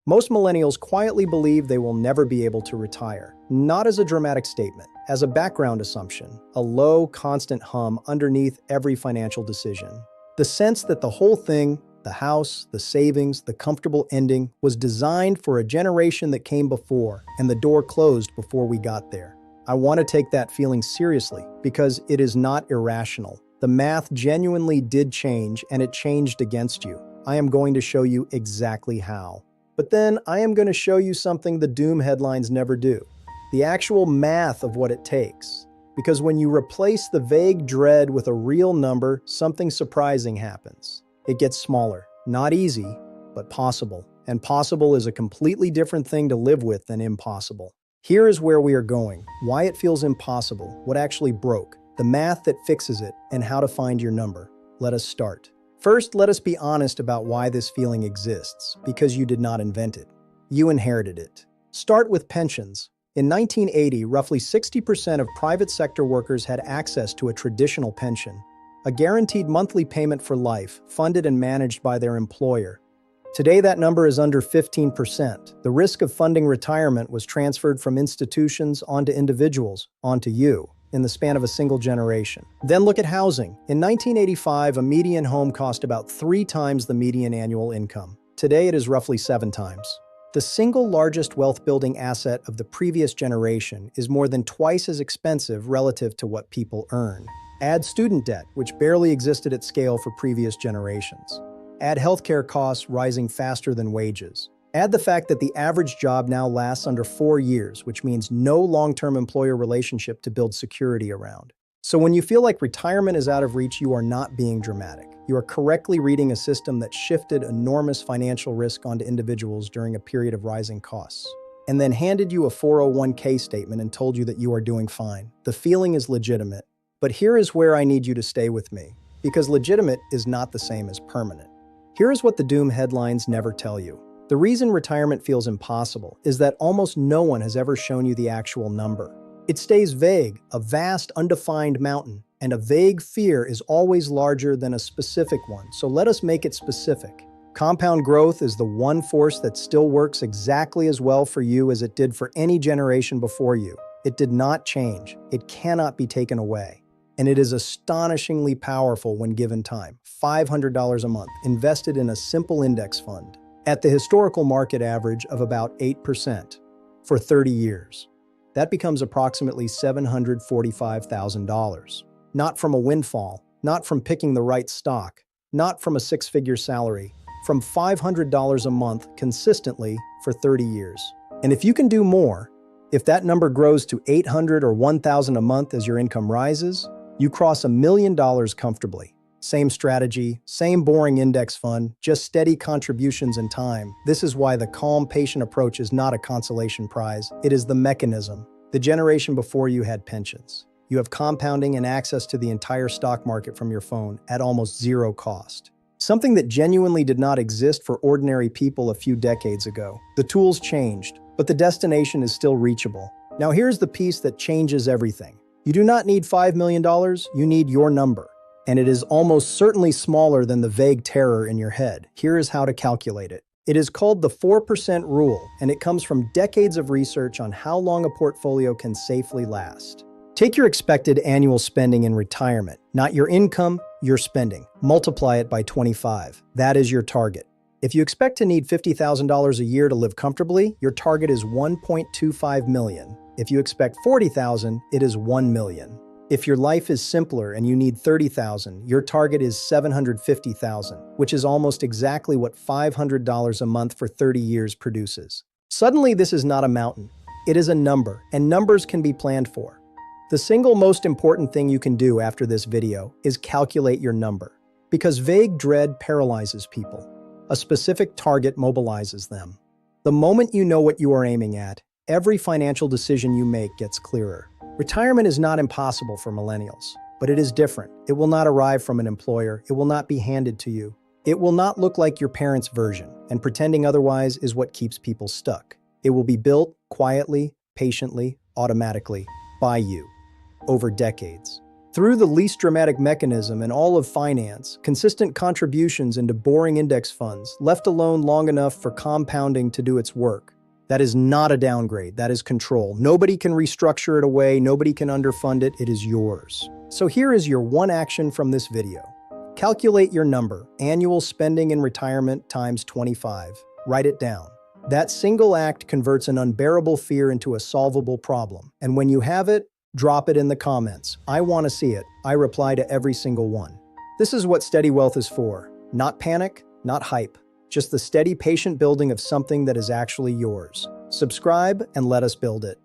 Most millennials quietly believe they will never be able to retire, not as a dramatic statement, as a background assumption, a low, constant hum underneath every financial decision. The sense that the whole thing, the house, the savings, the comfortable ending, was designed for a generation that came before, and the door closed before we got there. I want to take that feeling seriously because it is not irrational. The math genuinely did change, and it changed against you. I am going to show you exactly how. But then I am going to show you something the doom headlines never do. The actual math of what it takes. Because when you replace the vague dread with a real number, something surprising happens. It gets smaller. Not easy, but possible. And possible is a completely different thing to live with than impossible. Here is where we are going. Why it feels impossible, what actually broke, the math that fixes it, and how to find your number. Let us start. First, let us be honest about why this feeling exists, because you did not invent it. You inherited it. Start with pensions. In 1980, roughly 60% of private sector workers had access to a traditional pension, a guaranteed monthly payment for life, funded and managed by their employer. Today, that number is under 15%. The risk of funding retirement was transferred from institutions onto individuals, onto you, in the span of a single generation. Then look at housing. In 1985, a median home cost about 3 times the median annual income. Today, it is roughly 7 times. The single largest wealth-building asset of the previous generation is more than twice as expensive relative to what people earn. Add student debt, which barely existed at scale for previous generations. Add healthcare costs rising faster than wages. Add the fact that the average job now lasts under 4 years, which means no long-term employer relationship to build security around. So when you feel like retirement is out of reach, you are not being dramatic. You are correctly reading a system that shifted enormous financial risk onto individuals during a period of rising costs, and then handed you a 401k statement and told you that you are doing fine. The feeling is legitimate, but here is where I need you to stay with me, because legitimate is not the same as permanent. Here is what the doom headlines never tell you. The reason retirement feels impossible is that almost no one has ever shown you the actual number. It stays vague, a vast, undefined mountain, and a vague fear is always larger than a specific one, so let us make it specific. Compound growth is the one force that still works exactly as well for you as it did for any generation before you. It did not change. It cannot be taken away. And it is astonishingly powerful when given time. $500 a month, invested in a simple index fund, at the historical market average of about 8% for 30 years. That becomes approximately $745,000. Not from a windfall, not from picking the right stock, not from a 6-figure salary, from $500 a month consistently for 30 years. And if you can do more, if that number grows to $800 or $1,000 a month as your income rises, you cross $1 million comfortably. Same strategy, same boring index fund, just steady contributions in time. This is why the calm, patient approach is not a consolation prize. It is the mechanism. The generation before you had pensions. You have compounding and access to the entire stock market from your phone at almost zero cost. Something that genuinely did not exist for ordinary people a few decades ago. The tools changed, but the destination is still reachable. Now here's the piece that changes everything. You do not need $5 million, you need your number. And it is almost certainly smaller than the vague terror in your head. Here is how to calculate it. It is called the 4% rule, and it comes from decades of research on how long a portfolio can safely last. Take your expected annual spending in retirement, not your income, your spending. Multiply it by 25. That is your target. If you expect to need $50,000 a year to live comfortably, your target is $1.25 million. If you expect $40,000, it is $1 million. If your life is simpler and you need $30,000, your target is $750,000, which is almost exactly what $500 a month for 30 years produces. Suddenly, this is not a mountain. It is a number, and numbers can be planned for. The single most important thing you can do after this video is calculate your number, because vague dread paralyzes people. A specific target mobilizes them. The moment you know what you are aiming at, every financial decision you make gets clearer. Retirement is not impossible for millennials, but it is different. It will not arrive from an employer. It will not be handed to you. It will not look like your parents' version, and pretending otherwise is what keeps people stuck. It will be built quietly, patiently, automatically, by you, over decades. Through the least dramatic mechanism in all of finance, consistent contributions into boring index funds, left alone long enough for compounding to do its work. That is not a downgrade, that is control. Nobody can restructure it away, nobody can underfund it, it is yours. So here is your one action from this video. Calculate your number, annual spending in retirement times 25. Write it down. That single act converts an unbearable fear into a solvable problem. And when you have it, drop it in the comments. I want to see it. I reply to every single one. This is what Steady Wealth is for. Not panic, not hype. Just the steady, patient building of something that is actually yours. Subscribe and let us build it.